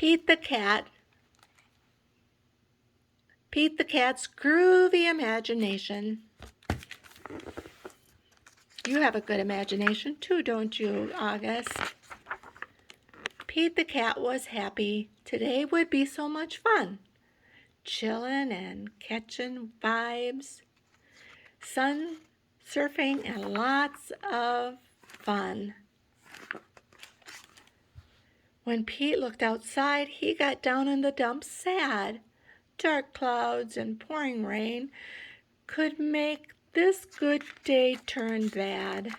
Pete the cat. Pete the cat's groovy imagination. You have a good imagination too, don't you, August? Pete the cat was happy. Today would be so much fun. Chilling and catching vibes. Sun surfing and lots of fun. When Pete looked outside, he got down in the dumps sad. Dark clouds and pouring rain could make this good day turn bad.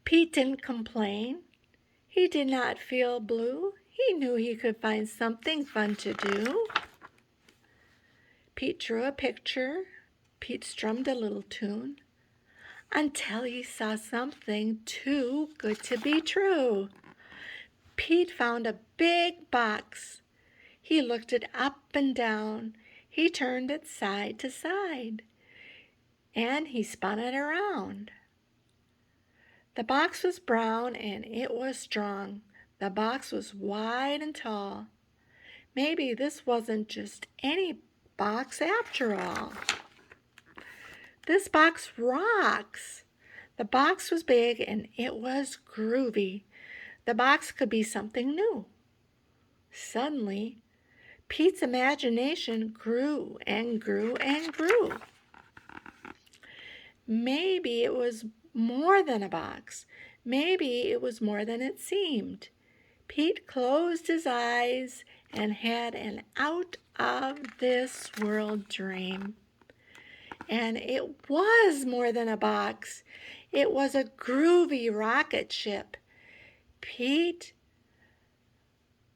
Pete didn't complain. He did not feel blue. He knew he could find something fun to do. Pete drew a picture. Pete strummed a little tune until he saw something too good to be true. Pete found a big box. He looked it up and down. He turned it side to side, and he spun it around. The box was brown and it was strong. The box was wide and tall. Maybe this wasn't just any box after all. This box rocks. The box was big and it was groovy. The box could be something new. Suddenly, Pete's imagination grew and grew and grew. Maybe it was more than a box. Maybe it was more than it seemed. Pete closed his eyes and had an out-of-this-world dream. And it was more than a box. It was a groovy rocket ship. Pete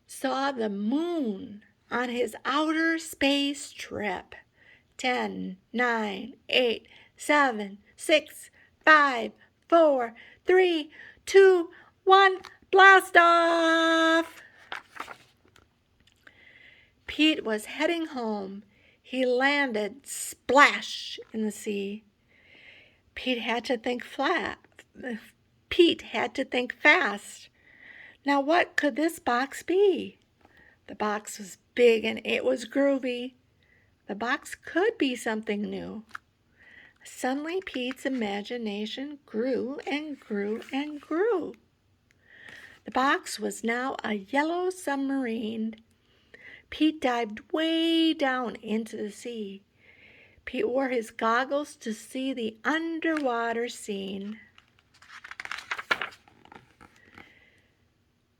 saw the moon on his outer space trip. 10, 9, 8, 7, 6, 5, 4, 3, 2, 1, blast off! Pete was heading home. He landed splash in the sea. Pete had to think fast. Now what could this box be? The box was big and it was groovy. The box could be something new. Suddenly Pete's imagination grew and grew and grew. The box was now a yellow submarine. Pete dived way down into the sea. Pete wore his goggles to see the underwater scene.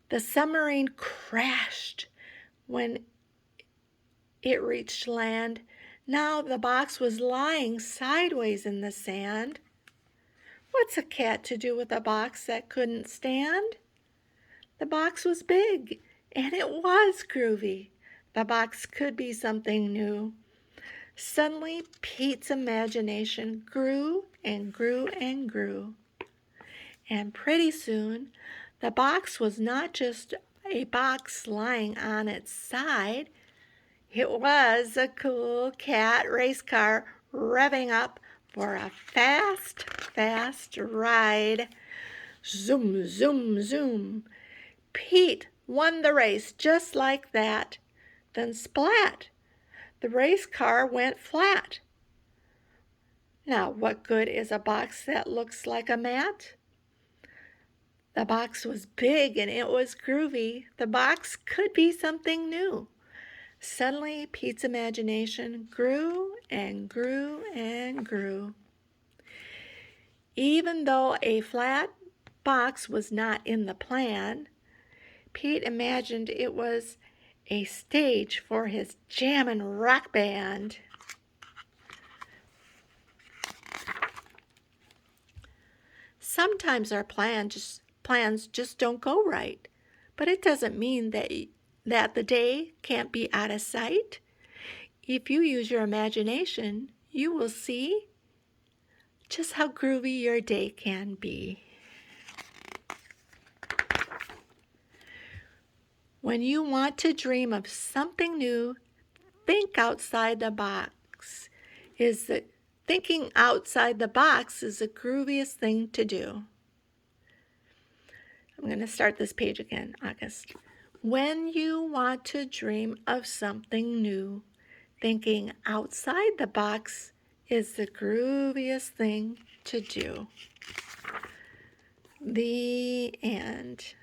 The submarine crashed when it reached land. Now the box was lying sideways in the sand. What's a cat to do with a box that couldn't stand? The box was big, and it was groovy. The box could be something new. Suddenly, Pete's imagination grew and grew and grew. And pretty soon, the box was not just a box lying on its side. It was a cool cat race car revving up for a fast, fast ride. Zoom, zoom, zoom. Pete won the race just like that. Then splat! The race car went flat. Now, what good is a box that looks like a mat? The box was big and it was groovy. The box could be something new. Suddenly, Pete's imagination grew and grew and grew. Even though a flat box was not in the plan, Pete imagined it was a stage for his jammin' rock band. Sometimes our plans just don't go right, but it doesn't mean that the day can't be out of sight. If you use your imagination, you will see just how groovy your day can be. When you want to dream of something new, think outside the box. Thinking outside the box is the grooviest thing to do. I'm going to start this page again, August. When you want to dream of something new, thinking outside the box is the grooviest thing to do. The end.